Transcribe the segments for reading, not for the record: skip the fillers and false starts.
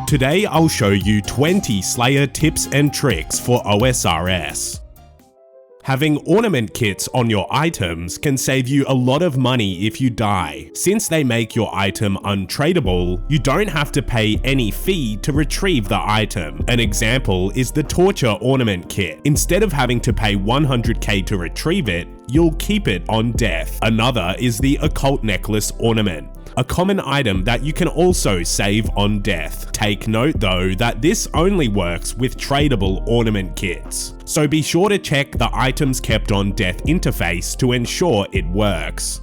Today I'll show you 20 Slayer tips and tricks for OSRS. Having ornament kits on your items can save you a lot of money if you die. Since they make your item untradeable, you don't have to pay any fee to retrieve the item. An example is the Torture ornament kit. Instead of having to pay 100k to retrieve it, you'll keep it on death. Another is the Occult Necklace ornament, a common item that you can also save on death. Take note though that this only works with tradable ornament kits, so be sure to check the items kept on death interface to ensure it works.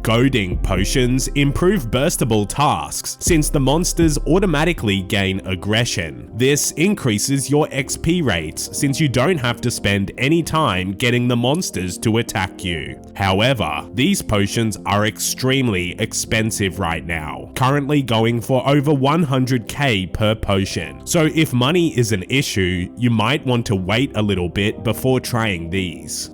Goading potions improve burstable tasks since the monsters automatically gain aggression. This increases your XP rates since you don't have to spend any time getting the monsters to attack you. However, these potions are extremely expensive right now, currently going for over 100k per potion. So if money is an issue, you might want to wait a little bit before trying these.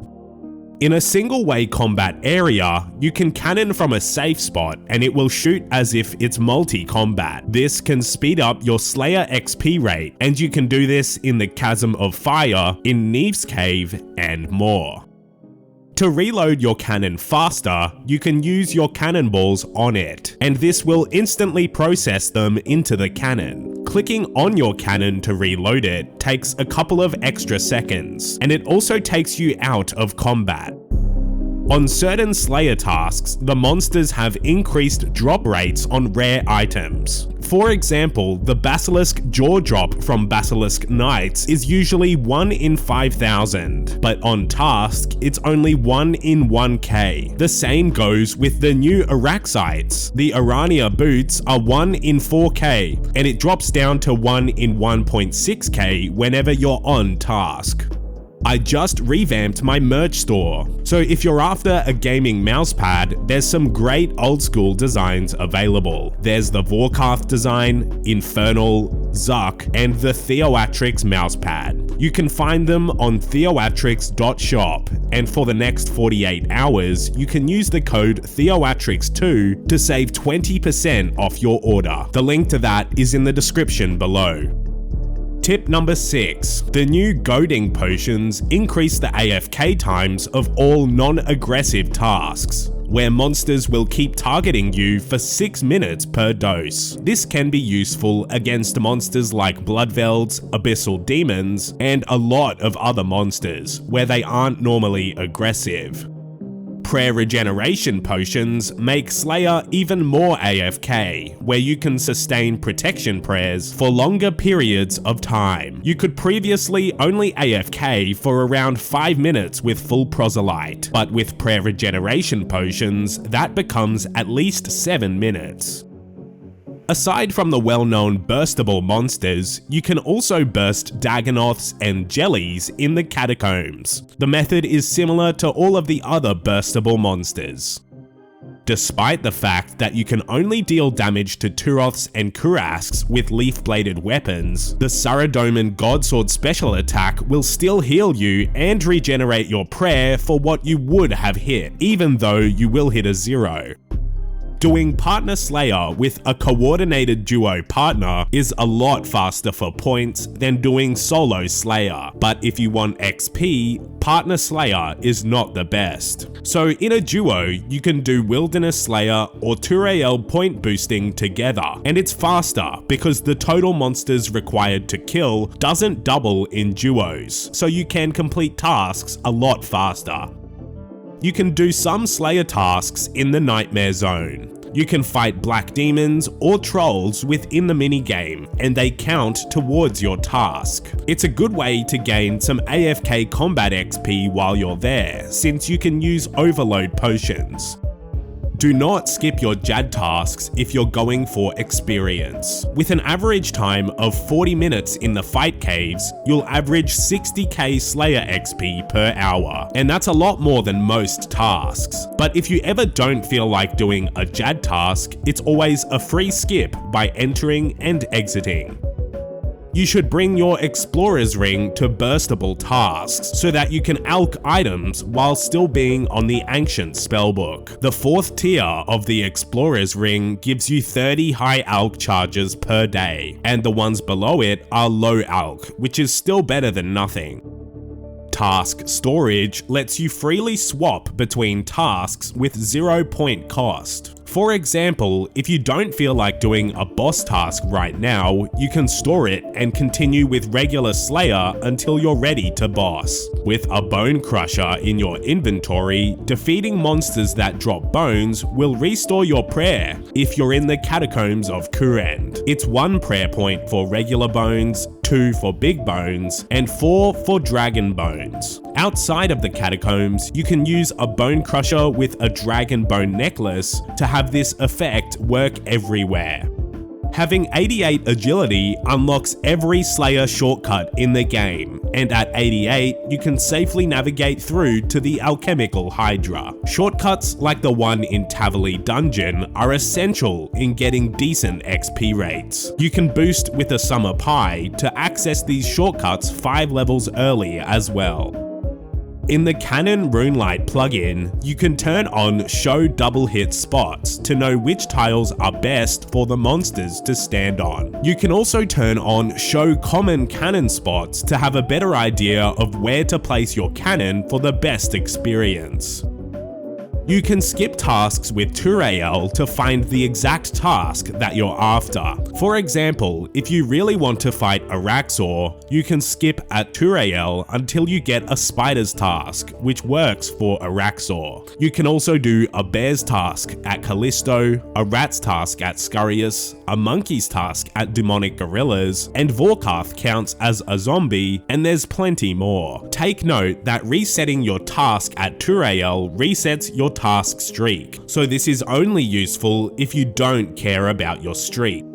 In a single-way combat area, you can cannon from a safe spot and it will shoot as if it's multi-combat. This can speed up your Slayer XP rate, and you can do this in the Chasm of Fire, in Neve's Cave, and more. To reload your cannon faster, you can use your cannonballs on it, and this will instantly process them into the cannon. Clicking on your cannon to reload it takes a couple of extra seconds, and it also takes you out of combat. On certain Slayer tasks, the monsters have increased drop rates on rare items. For example, the Basilisk Jaw drop from Basilisk Knights is usually 1 in 5,000, but on task, it's only 1 in 1k. The same goes with the new Araxites. The Arania boots are 1 in 4k, and it drops down to 1 in 1.6k whenever you're on task. I just revamped my merch store, so if you're after a gaming mousepad, there's some great old school designs available. There's the Vorkarth design, Infernal, Zuck, and the Theoatrix mousepad. You can find them on theoatrix.shop, and for the next 48 hours, you can use the code THEOATRIX2 to save 20% off your order. The link to that is in the description below. Tip number 6. The new goading potions increase the AFK times of all non-aggressive tasks, where monsters will keep targeting you for 6 minutes per dose. This can be useful against monsters like Bloodvelds, Abyssal Demons, and a lot of other monsters, where they aren't normally aggressive. Prayer regeneration potions make Slayer even more AFK, where you can sustain protection prayers for longer periods of time. You could previously only AFK for around 5 minutes with full proselyte, but with prayer regeneration potions, that becomes at least 7 minutes. Aside from the well-known burstable monsters, you can also burst Dagonoths and Jellies in the Catacombs. The method is similar to all of the other burstable monsters. Despite the fact that you can only deal damage to Turoths and Kurasks with leaf-bladed weapons, the Saradomin Godsword special attack will still heal you and regenerate your prayer for what you would have hit, even though you will hit a 0. Doing Partner Slayer with a coordinated duo partner is a lot faster for points than doing Solo Slayer, but if you want XP, Partner Slayer is not the best. So in a duo, you can do Wilderness Slayer or Turael point boosting together, and it's faster because the total monsters required to kill doesn't double in duos, so you can complete tasks a lot faster. You can do some Slayer tasks in the Nightmare Zone. You can fight black demons or trolls within the minigame, and they count towards your task. It's a good way to gain some AFK combat XP while you're there, since you can use overload potions. Do not skip your Jad tasks if you're going for experience. With an average time of 40 minutes in the fight caves, you'll average 60k Slayer XP per hour, and that's a lot more than most tasks. But if you ever don't feel like doing a Jad task, it's always a free skip by entering and exiting. You should bring your Explorer's Ring to burstable tasks so that you can alch items while still being on the Ancient spellbook. The 4th tier of the Explorer's Ring gives you 30 high alch charges per day, and the ones below it are low alch, which is still better than nothing. Task Storage lets you freely swap between tasks with 0 point cost. For example, if you don't feel like doing a boss task right now, you can store it and continue with regular Slayer until you're ready to boss. With a Bone Crusher in your inventory, defeating monsters that drop bones will restore your prayer if you're in the Catacombs of Kourend. It's 1 prayer point for regular bones, 2 for big bones, and 4 for dragon bones. Outside of the Catacombs, you can use a Bone Crusher with a dragon bone necklace to have this effect work everywhere. Having 88 agility unlocks every Slayer shortcut in the game, and at 88, you can safely navigate through to the Alchemical Hydra. Shortcuts like the one in Tavali Dungeon are essential in getting decent XP rates. You can boost with a Summer Pie to access these shortcuts 5 levels early as well. In the Canon RuneLite plugin, you can turn on Show Double Hit Spots to know which tiles are best for the monsters to stand on. You can also turn on Show Common Cannon Spots to have a better idea of where to place your cannon for the best experience. You can skip tasks with Turael to find the exact task that you're after. For example, if you really want to fight Araxxor, you can skip at Turael until you get a Spider's task, which works for Araxxor. You can also do a Bear's task at Callisto, a Rat's task at Scurrius, a Monkey's task at Demonic Gorillas, and Vorkath counts as a zombie, and there's plenty more. Take note that resetting your task at Turael resets your task streak, so this is only useful if you don't care about your streak.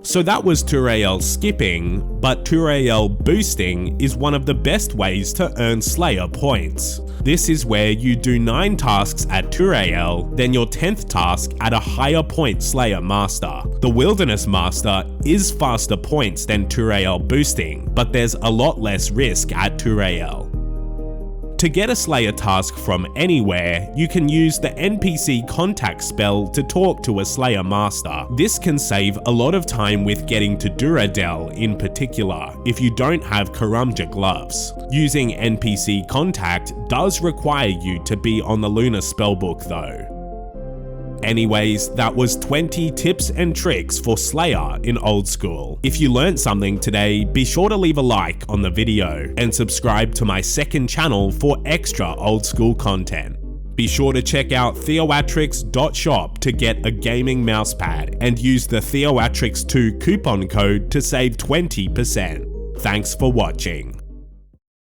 So that was Turael skipping, but Turael boosting is one of the best ways to earn Slayer points. This is where you do 9 tasks at Turael, then your 10th task at a higher point Slayer Master. The Wilderness Master is faster points than Turael boosting, but there's a lot less risk at Turael. To get a Slayer task from anywhere, you can use the NPC contact spell to talk to a Slayer Master. This can save a lot of time with getting to Duradel in particular, if you don't have Karamja gloves. Using NPC contact does require you to be on the Lunar spellbook though. Anyways, that was 20 tips and tricks for Slayer in Old School. If you learned something today, be sure to leave a like on the video and subscribe to my second channel for extra Old School content. Be sure to check out theoatrix.shop to get a gaming mousepad and use the Theoatrix2 coupon code to save 20%. Thanks for watching.